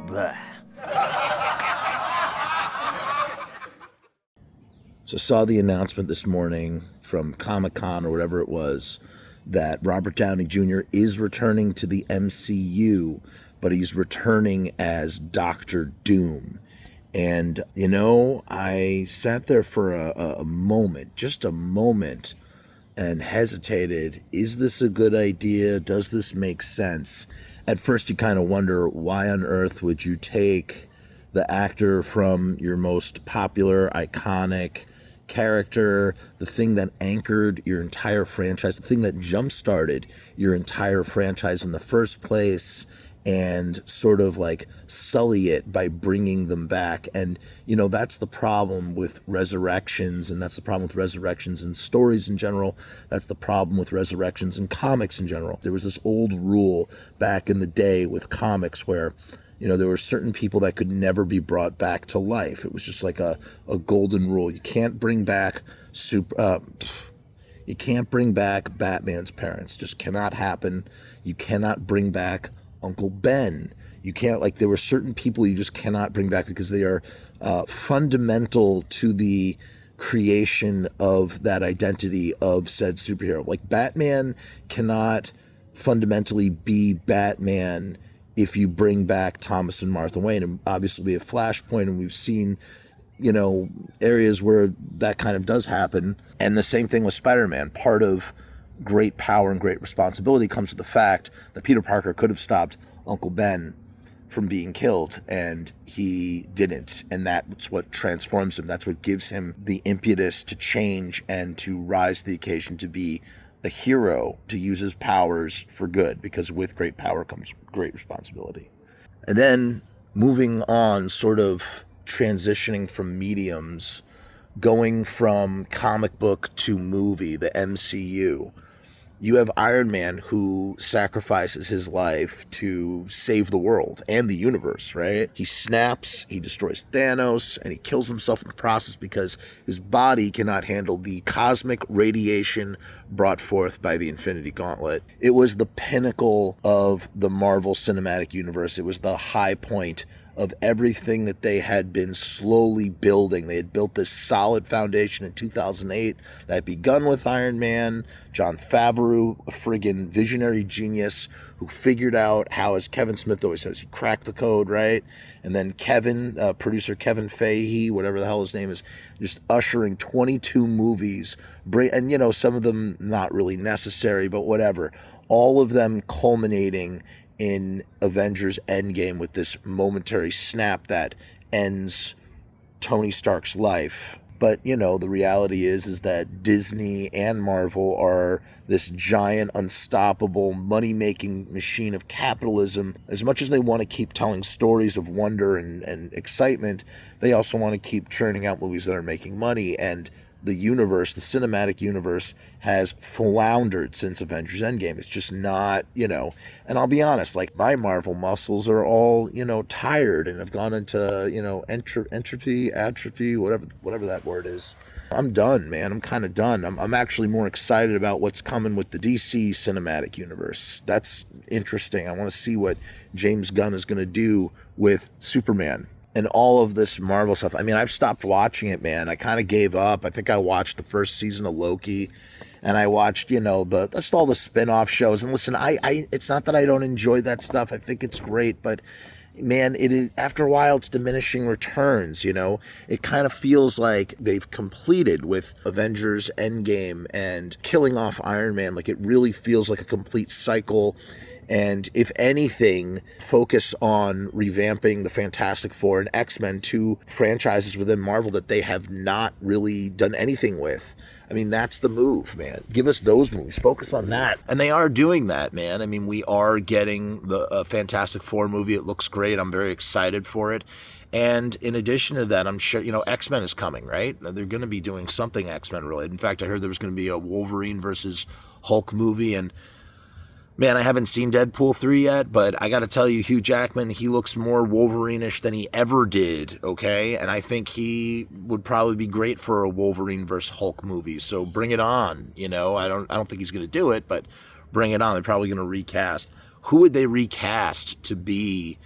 Blah. So I saw the announcement this morning from Comic-Con or whatever it was that Robert Downey Jr. is returning to the MCU, but he's returning as Doctor Doom. And, you know, I sat there for a moment, just a moment, and hesitated. Is this a good idea? Does this make sense? At first you kind of wonder, why on earth would you take the actor from your most popular, iconic character, the thing that anchored your entire franchise, the thing that jump-started your entire franchise in the first place, and sort of like sully it by bringing them back. And, you know, that's the problem with resurrections, and that's the problem with resurrections in stories in general. That's the problem with resurrections in comics in general. There was this old rule back in the day with comics where, you know, there were certain people that could never be brought back to life. It was just like a golden rule. You can't bring back you can't bring back Batman's parents. Just cannot happen. You cannot bring back Uncle Ben. You can't, like, there were certain people you just cannot bring back because they are fundamental to the creation of that identity of said superhero. Like, Batman cannot fundamentally be Batman if you bring back Thomas and Martha Wayne. And obviously we have Flashpoint, and we've seen, you know, areas where that kind of does happen. And the same thing with Spider-Man. Part of great power and great responsibility comes with the fact that Peter Parker could have stopped Uncle Ben from being killed, and he didn't. And that's what transforms him. That's what gives him the impetus to change and to rise to the occasion to be a hero, to use his powers for good, because with great power comes great responsibility. And then moving on, sort of transitioning from mediums, going from comic book to movie, the MCU. You have Iron Man, who sacrifices his life to save the world and the universe, right? He snaps, he destroys Thanos, and he kills himself in the process because his body cannot handle the cosmic radiation brought forth by the Infinity Gauntlet. It was the pinnacle of the Marvel Cinematic Universe. It was the high point of everything that they had been slowly building. They had built this solid foundation in 2008 that had begun with Iron Man, Jon Favreau, a friggin' visionary genius who figured out how, as Kevin Smith always says, he cracked the code, right? And then producer Kevin Feige, whatever the hell his name is, just ushering 22 movies, and, you know, some of them not really necessary, but whatever. All of them culminating in Avengers Endgame with this momentary snap that ends Tony Stark's life. But, you know, the reality is that Disney and Marvel are this giant, unstoppable, money-making machine of capitalism. As much as they want to keep telling stories of wonder and excitement, they also want to keep churning out movies that are making money. And the universe, the cinematic universe, has floundered since Avengers Endgame. It's just not, you know, and I'll be honest, like, my Marvel muscles are all, you know, tired and have gone into, you know, atrophy, whatever that word is. I'm done, man. I'm kind of done. I'm actually more excited about what's coming with the DC cinematic universe. That's interesting. I want to see what James Gunn is going to do with Superman and all of this Marvel stuff. I mean, I've stopped watching it, man. I kind of gave up. I think I watched the first season of Loki, and I watched, you know, just all the spin-off shows. And listen, I it's not that I don't enjoy that stuff. I think it's great, but man, it is, after a while, it's diminishing returns, you know? It kind of feels like they've completed with Avengers Endgame and killing off Iron Man. Like, it really feels like a complete cycle. And if anything, focus on revamping the Fantastic Four and X-Men, two franchises within Marvel that they have not really done anything with. I mean, that's the move, man. Give us those movies. Focus on that. And they are doing that, man. I mean, we are getting the Fantastic Four movie. It looks great. I'm very excited for it. And in addition to that, I'm sure, you know, X-Men is coming, right? They're going to be doing something X-Men related. In fact, I heard there was going to be a Wolverine versus Hulk movie. And man, I haven't seen Deadpool 3 yet, but I got to tell you, Hugh Jackman, he looks more Wolverine-ish than he ever did, okay? And I think he would probably be great for a Wolverine versus Hulk movie. So bring it on, you know? I don't think he's going to do it, but bring it on. They're probably going to recast. Who would they recast to be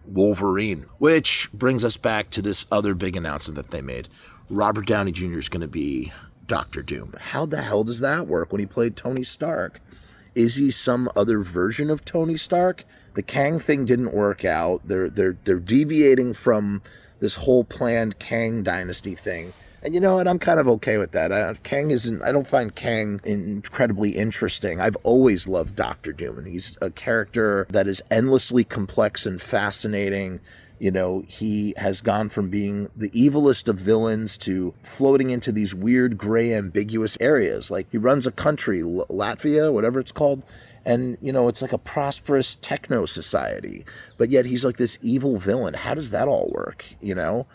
Wolverine. Which brings us back to this other big announcement that they made. Robert Downey Jr. is going to be Dr. Doom. How the hell does that work when he played Tony Stark? Is he some other version of Tony Stark? The Kang thing didn't work out. They're deviating from this whole planned Kang dynasty thing. And you know what? I'm kind of okay with that. I don't find Kang incredibly interesting. I've always loved Dr. Doom, and he's a character that is endlessly complex and fascinating. You know, he has gone from being the evilest of villains to floating into these weird, gray, ambiguous areas. Like, he runs a country, Latvia, whatever it's called, and, you know, it's like a prosperous techno society. But yet he's like this evil villain. How does that all work, you know?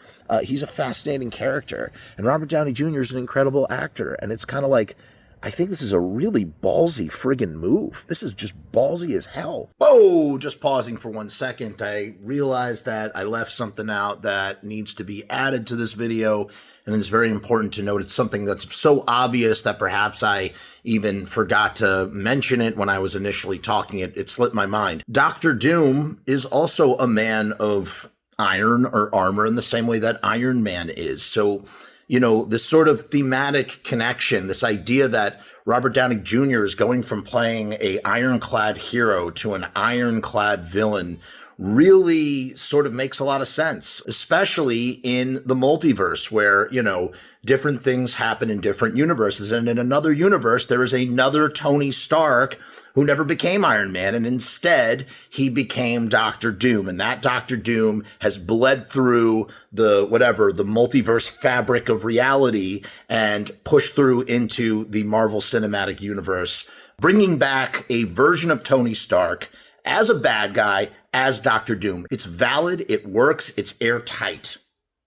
He's a fascinating character. And Robert Downey Jr. is an incredible actor. And it's kind of like, I think this is a really ballsy friggin' move. This is just ballsy as hell. Oh, just pausing for 1 second. I realized that I left something out that needs to be added to this video. And it's very important to note it's something that's so obvious that perhaps I even forgot to mention it when I was initially talking. It slipped my mind. Dr. Doom is also a man of iron or armor in the same way that Iron Man is. So, you know, this sort of thematic connection, this idea that Robert Downey Jr. is going from playing a ironclad hero to an ironclad villain really sort of makes a lot of sense, especially in the multiverse where, you know, different things happen in different universes. And in another universe, there is another Tony Stark who never became Iron Man, and instead he became Dr. Doom. And that Dr. Doom has bled through the multiverse fabric of reality and pushed through into the Marvel Cinematic Universe, bringing back a version of Tony Stark as a bad guy, as Dr. Doom. It's valid, it works, it's airtight.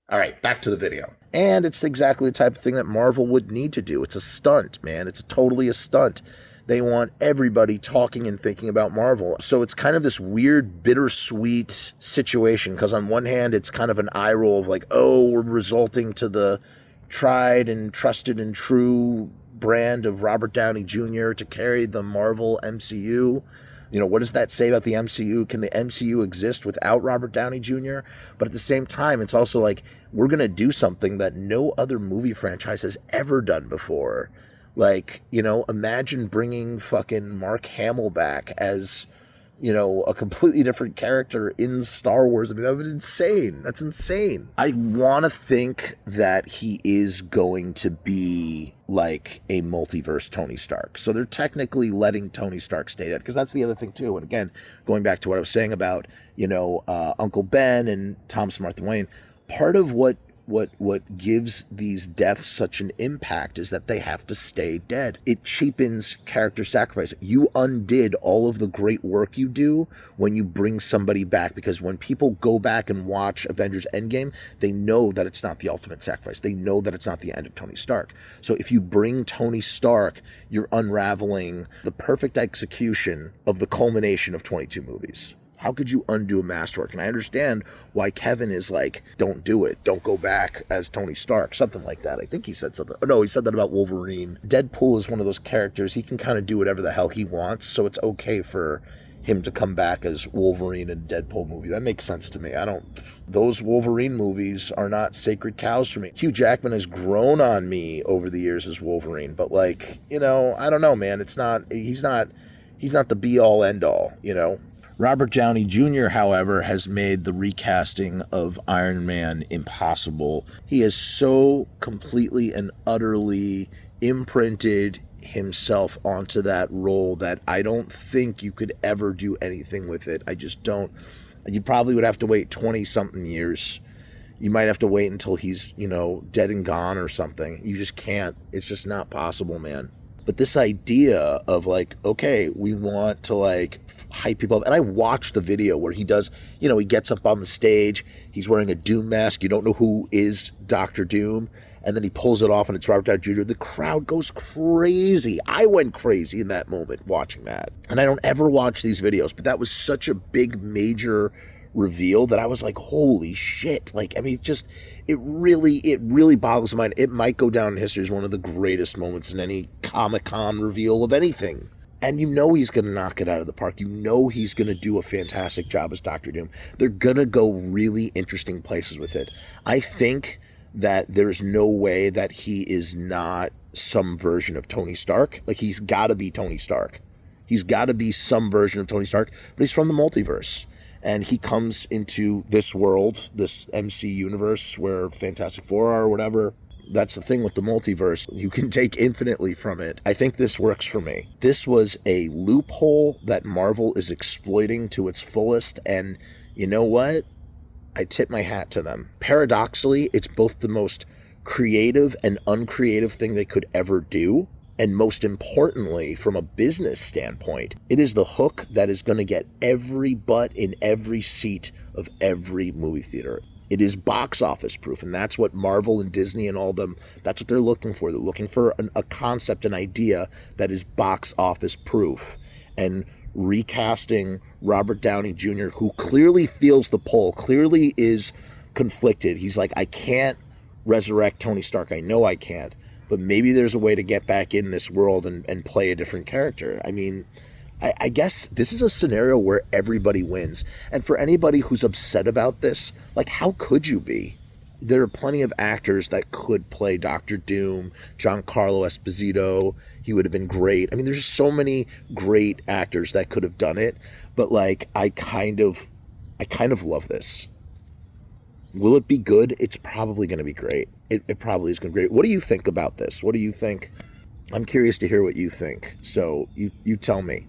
All right, back to the video. And it's exactly the type of thing that Marvel would need to do. It's a stunt, man. It's totally a stunt. They want everybody talking and thinking about Marvel. So it's kind of this weird, bittersweet situation, because on one hand, it's kind of an eye roll of like, oh, we're resulting to the tried and trusted and true brand of Robert Downey Jr. to carry the Marvel MCU. You know, what does that say about the MCU? Can the MCU exist without Robert Downey Jr.? But at the same time, it's also like, we're going to do something that no other movie franchise has ever done before. Like, you know, imagine bringing fucking Mark Hamill back as, you know, a completely different character in Star Wars. I mean, that would be insane. That's insane. I want to think that he is going to be like a multiverse Tony Stark. So they're technically letting Tony Stark stay dead, because that's the other thing too. And again, going back to what I was saying about, you know, Uncle Ben and Thomas Martha Wayne, part of what gives these deaths such an impact is that they have to stay dead. It cheapens character sacrifice. You undid all of the great work you do when you bring somebody back, because when people go back and watch Avengers Endgame, they know that it's not the ultimate sacrifice. They know that it's not the end of Tony Stark. So if you bring Tony Stark, you're unraveling the perfect execution of the culmination of 22 movies. How could you undo a masterwork? And I understand why Kevin is like, don't do it. Don't go back as Tony Stark. Something like that. I think he said something. Oh, no, he said that about Wolverine. Deadpool is one of those characters. He can kind of do whatever the hell he wants. So it's okay for him to come back as Wolverine in a Deadpool movie. That makes sense to me. Those Wolverine movies are not sacred cows for me. Hugh Jackman has grown on me over the years as Wolverine. But like, you know, I don't know, man. He's not the be all end all, you know? Robert Downey Jr., however, has made the recasting of Iron Man impossible. He has so completely and utterly imprinted himself onto that role that I don't think you could ever do anything with it. I just don't. You probably would have to wait 20-something years. You might have to wait until he's, you know, dead and gone or something. You just can't. It's just not possible, man. But this idea of like, okay, we want to like hype people up. And I watched the video where he does, you know, he gets up on the stage, he's wearing a Doom mask, you don't know who is Dr. Doom, and then he pulls it off and it's Robert Downey Jr. The crowd goes crazy. I went crazy in that moment watching that. And I don't ever watch these videos, but that was such a big, major reveal that I was like, holy shit. Like, I mean, it really boggles the mind. It might go down in history as one of the greatest moments in any Comic-Con reveal of anything. And you know he's going to knock it out of the park. You know he's going to do a fantastic job as Doctor Doom. They're going to go really interesting places with it. I think that there's no way that he is not some version of Tony Stark. Like, he's got to be Tony Stark. He's got to be some version of Tony Stark, but he's from the multiverse. And he comes into this world, this MC universe where Fantastic Four are or whatever. That's the thing with the multiverse. You can take infinitely from it. I think this works for me. This was a loophole that Marvel is exploiting to its fullest. And you know what? I tip my hat to them. Paradoxically, it's both the most creative and uncreative thing they could ever do. And most importantly, from a business standpoint, it is the hook that is going to get every butt in every seat of every movie theater. It is box office proof, and that's what Marvel and Disney and all them, that's what they're looking for. They're looking for a concept, an idea that is box office proof. And recasting Robert Downey Jr., who clearly feels the pull, clearly is conflicted. He's like, I can't resurrect Tony Stark. I know I can't. But maybe there's a way to get back in this world and play a different character. I mean, I guess this is a scenario where everybody wins. And for anybody who's upset about this, like, how could you be? There are plenty of actors that could play Doctor Doom. Giancarlo Esposito, he would have been great. I mean, there's just so many great actors that could have done it. But, like, I kind of love this. Will it be good? It's probably going to be great. It probably is going to be great. What do you think about this? What do you think? I'm curious to hear what you think. So you tell me.